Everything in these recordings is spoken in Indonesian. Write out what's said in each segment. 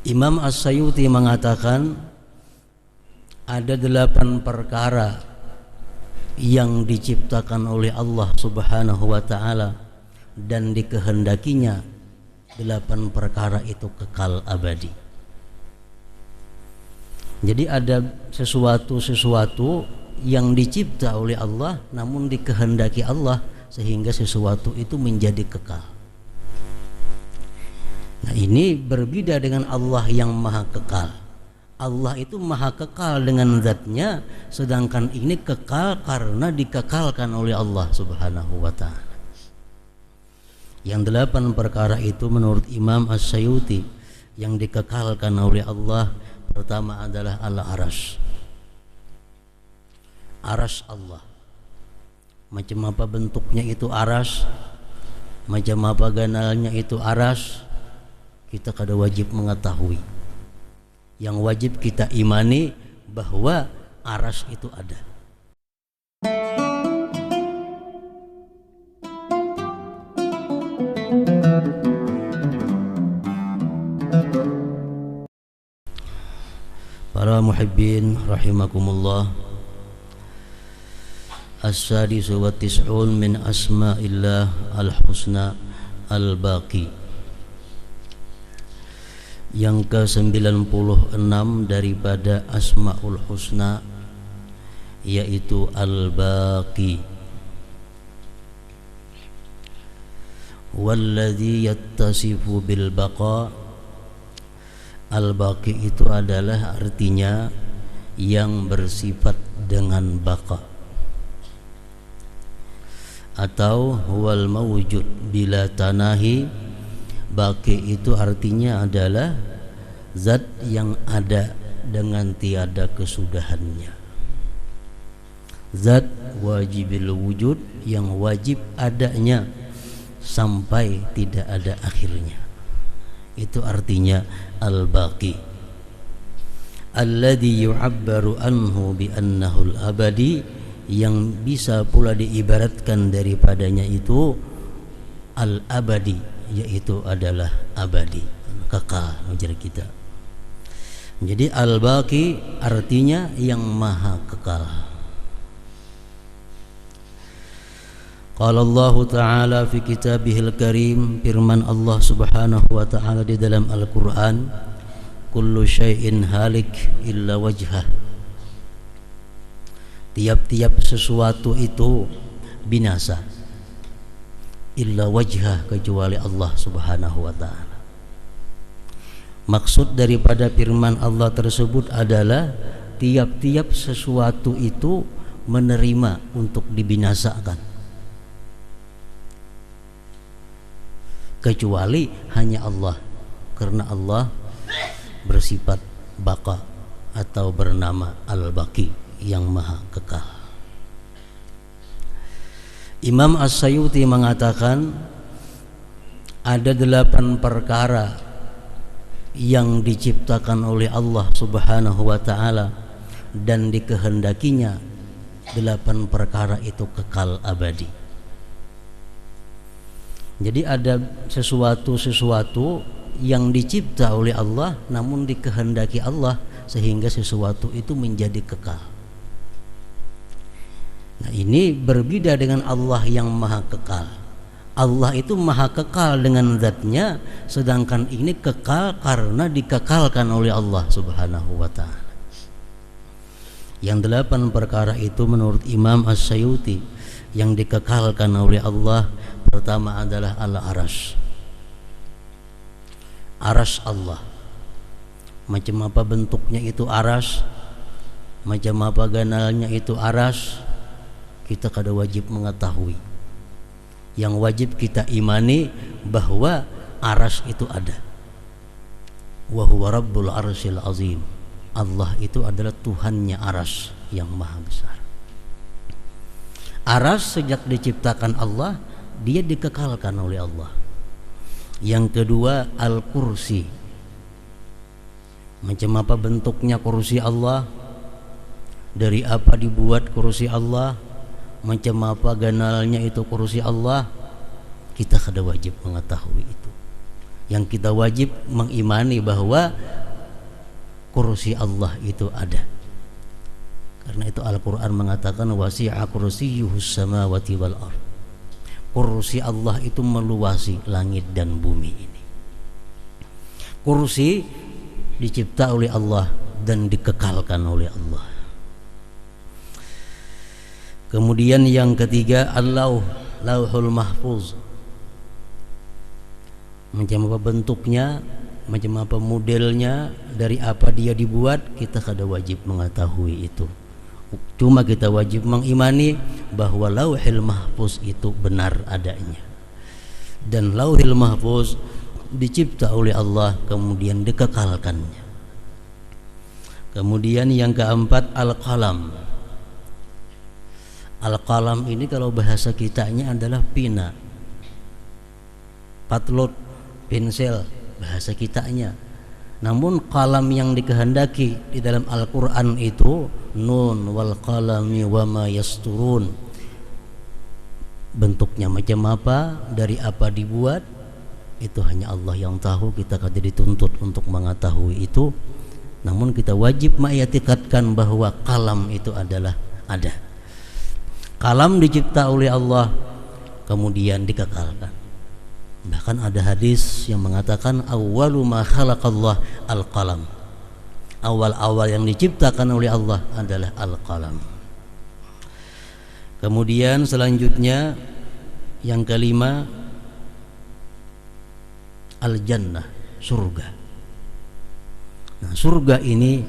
Imam As-Sayuti mengatakan ada 8 perkara yang diciptakan oleh Allah Subhanahu wa ta'ala dan dikehendakinya 8 perkara itu kekal abadi. Jadi ada sesuatu yang dicipta oleh Allah namun dikehendaki Allah sehingga sesuatu itu menjadi kekal. Nah, ini berbeda dengan Allah yang maha kekal. Allah itu maha kekal dengan zatnya, sedangkan ini kekal karena dikekalkan oleh Allah Subhanahu wa ta'ala. Yang 8 perkara itu menurut Imam As-Sayuti yang dikekalkan oleh Allah, pertama adalah al-arash. Arash Allah. Macam apa bentuknya itu arash, macam apa ganalnya itu arash, kita kada wajib mengetahui. Yang wajib kita imani bahwa arash itu ada. Para muhibbin rahimakumullah, as-sadisu wa tis'un min asma'illah al-husna al-baqi. Yang ke-96 daripada Asma'ul Husna yaitu Al-Baqi. Walladzi yattasifu bil baqa. Al-Baqi itu adalah artinya yang bersifat dengan baqa atau huwal mawjud bila tanahi. Baqi itu artinya adalah zat yang ada dengan tiada kesudahannya. Zat wajibil wujud yang wajib adanya sampai tidak ada akhirnya. Itu artinya al-baqi. Alladhi yu'abbaru anhu bi annahu al-abadi, yang bisa pula diibaratkan daripadanya itu al-abadi, yaitu adalah abadi, kekal ujar kita. Jadi al-baqi artinya yang maha kekal. Qala Allah Ta'ala fi kitabihil karim, firman Allah Subhanahu wa ta'ala di dalam Al-Qur'an, kullu syai'in halik illa wajhah. Tiap-tiap sesuatu itu binasa illa wajhah, kecuali Allah Subhanahu wa ta'ala. Maksud daripada firman Allah tersebut adalah tiap-tiap sesuatu itu menerima untuk dibinasakan, kecuali hanya Allah, karena Allah bersifat baqa atau bernama al-baqi, yang maha kekal. Imam As-Sayuti mengatakan ada 8 perkara yang diciptakan oleh Allah Subhanahu wa ta'ala dan dikehendakinya 8 perkara itu kekal abadi. Jadi ada sesuatu yang dicipta oleh Allah namun dikehendaki Allah sehingga sesuatu itu menjadi kekal. Nah, ini berbeda dengan Allah yang maha kekal. Allah itu maha kekal dengan zatnya, sedangkan ini kekal karena dikekalkan oleh Allah Subhanahu wa ta'ala. Yang 8 perkara itu menurut Imam As-Sayuti yang dikekalkan oleh Allah, pertama adalah al-arash. Arash Allah. Macam apa bentuknya itu arash, macam apa ganalnya itu arash, kita kada wajib mengetahui. Yang wajib kita imani bahwa arash itu ada. Wa huwa rabbul arsyil azim. Allah itu adalah Tuhannya arash yang maha besar. Arash sejak diciptakan Allah, dia dikekalkan oleh Allah. Yang kedua al-kursi. Macam apa bentuknya kursi Allah, dari apa dibuat kursi Allah, macam apa ganalnya itu kursi Allah, kita kada wajib mengetahui itu. yang kita wajib mengimani bahwa kursi Allah itu ada. Karena itu Al-Quran mengatakan wasi'a kursiyyuhus samawati wal ardh. Kursi Allah itu meluasi langit dan bumi ini. Kursi dicipta oleh Allah dan dikekalkan oleh Allah. Kemudian yang ketiga, Lauhul Mahfuz. Macam apa bentuknya, macam apa modelnya, dari apa dia dibuat, kita kada wajib mengetahui itu. Cuma kita wajib mengimani bahwa Lauhul Mahfuz itu benar adanya. Dan Lauhul Mahfuz dicipta oleh Allah kemudian dikekalkannya. Kemudian yang keempat, Al-Qalam. Al-Qalam ini kalau bahasa kitanya adalah pina, patlot, pensel bahasa kitanya. Namun qalam yang dikehendaki di dalam Al-Quran itu nun wal qalami wa ma yasturun. Bentuknya macam apa, dari apa dibuat, itu hanya Allah yang tahu. Kita kada dituntut untuk mengetahui itu. Namun kita wajib mengitikadkan bahwa qalam itu adalah ada. Qalam dicipta oleh Allah kemudian dikekalkan. Bahkan ada hadis yang mengatakan awwalu ma khalaqallah al-qalam. Awal-awal yang diciptakan oleh Allah adalah al-qalam. Kemudian selanjutnya yang kelima, al-jannah, surga. Nah, surga ini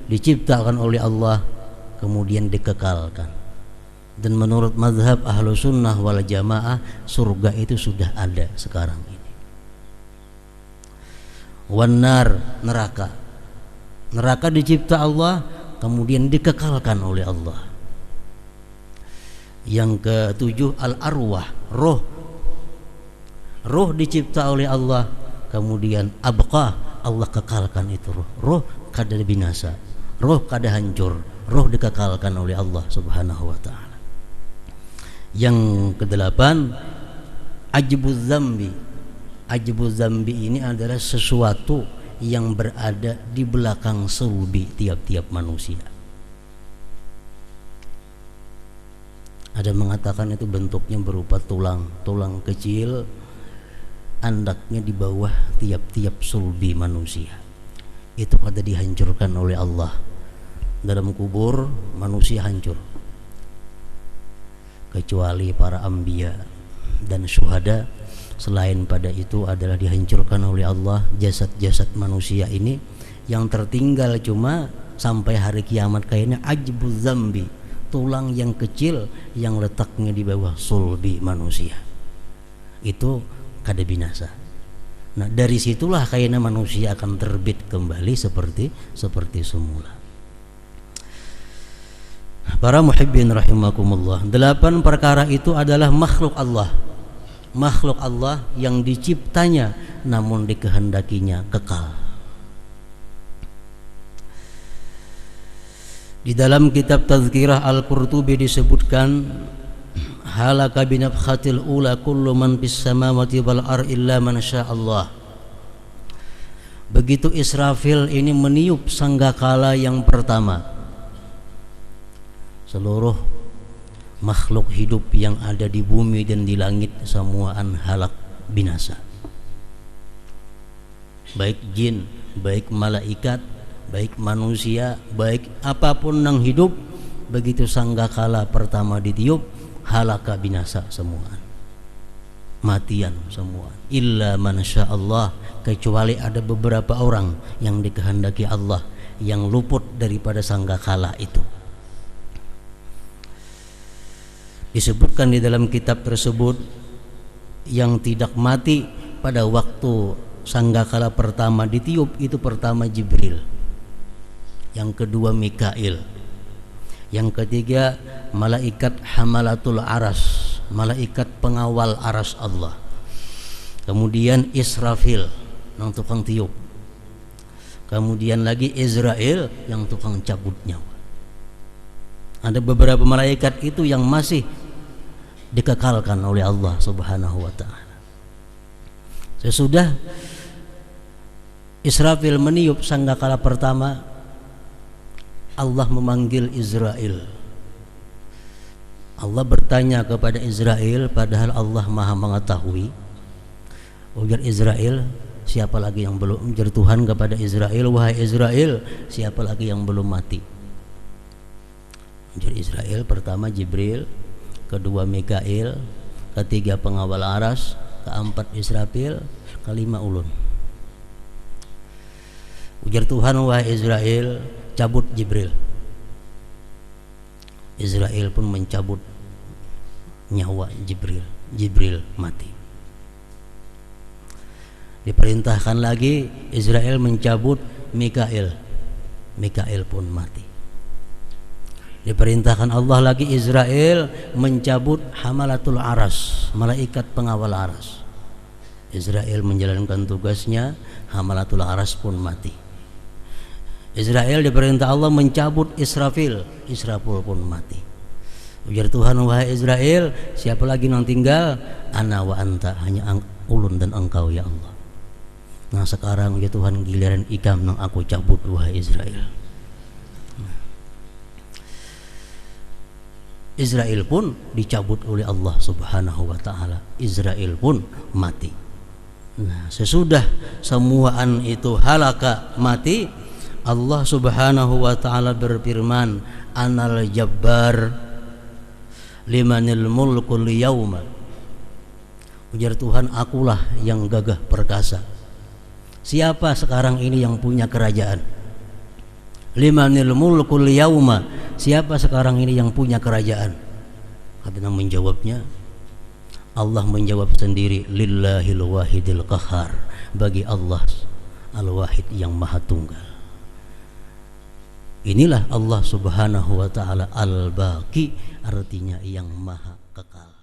diciptakan oleh Allah kemudian dikekalkan. Dan menurut mazhab ahlu sunnah wal jamaah, surga itu sudah ada sekarang ini. Wanar, neraka. Neraka dicipta Allah kemudian dikekalkan oleh Allah. Yang ketujuh, al-arwah, roh. Roh dicipta oleh Allah kemudian abqa, Allah kekalkan itu roh. Roh kada binasa, roh kada hancur, roh dikekalkan oleh Allah Subhanahu wa ta'ala. Yang kedelapan, ajbuz zambi. Ajbuz zambi ini adalah sesuatu yang berada di belakang sulbi tiap-tiap manusia. Ada mengatakan itu bentuknya berupa tulang kecil, andaknya di bawah tiap-tiap sulbi manusia. Itu ada dihancurkan oleh Allah. Dalam kubur manusia hancur, kecuali para anbiya dan syuhada. Selain pada itu adalah dihancurkan oleh Allah jasad-jasad manusia ini. Yang tertinggal cuma sampai hari kiamat kayaknya ajbuz zambi, tulang yang kecil yang letaknya di bawah sulbi manusia. Itu kada binasa. Nah, dari situlah kayaknya manusia akan terbit kembali seperti semula. Para muhibbin rahimakumullah, 8 perkara itu adalah makhluk Allah. Makhluk Allah yang diciptanya namun dikehendakinya kekal. Di dalam kitab Tazkirah Al-Qurtubi disebutkan halaka binafkhatil ula kullu man fis samawati wal ar illa man sya'allah. Begitu Israfil ini meniup sanggakala yang pertama, seluruh makhluk hidup yang ada di bumi dan di langit semuaan halak binasa. Baik jin, baik malaikat, baik manusia, baik apapun yang hidup, begitu sanggakala pertama ditiup, halaka binasa semuaan, matian semua. Illa man sya'allah, kecuali ada beberapa orang yang dikehendaki Allah yang luput daripada sanggakala itu. Disebutkan di dalam kitab tersebut, yang tidak mati pada waktu sanggakala pertama ditiup itu pertama Jibril, yang kedua Mikail, yang ketiga malaikat hamalatul aras, malaikat pengawal aras Allah, kemudian Israfil yang tukang tiup, kemudian lagi Israel yang tukang cabut nyawa. Ada beberapa malaikat itu yang masih dikekalkan oleh Allah Subhanahu wa ta'ala. Sesudah Israfil meniup sangkakala pertama, Allah memanggil Israel. Allah bertanya kepada Israel, padahal Allah Maha mengetahui. Ujar Israel, siapa lagi yang belum? Ujar Tuhan kepada Israel, wahai Israel, siapa lagi yang belum mati? Ujar Israel, pertama Jibril, kedua Mikail, ketiga pengawal aras, keempat Israfil, kelima ulun. Ujar Tuhan, wahai Israel, cabut Jibril. Israel pun mencabut nyawa Jibril. Jibril mati. Diperintahkan lagi Israel mencabut Mikail. Mikail pun mati. Diperintahkan Allah lagi Israel mencabut Hamalatul Aras, malaikat pengawal aras. Israel menjalankan tugasnya, Hamalatul Aras pun mati. Israel diperintah Allah mencabut Israfil, Israfil pun mati. Ujar Tuhan, wahai Israel, siapa lagi yang tinggal? Ana wa anta, hanya ulun dan engkau ya Allah. Nah sekarang ya Tuhan, giliran ikam yang aku cabut, wahai Israel. Israel pun dicabut oleh Allah Subhanahu wa ta'ala. Israel pun mati. Nah sesudah semuaan itu halaka mati, Allah Subhanahu wa ta'ala berfirman, Anal Jabbar limanil mulkul yauma. Ujar Tuhan, akulah yang gagah perkasa. Siapa sekarang ini yang punya kerajaan? Limanil mulkul yauma, siapa sekarang ini yang punya kerajaan? Kata yang menjawabnya, Allah menjawab sendiri, Lillahil wahidil qahar, bagi Allah al-wahid yang maha tunggal. Inilah Allah Subhanahu wa ta'ala al-baqi, artinya yang maha kekal.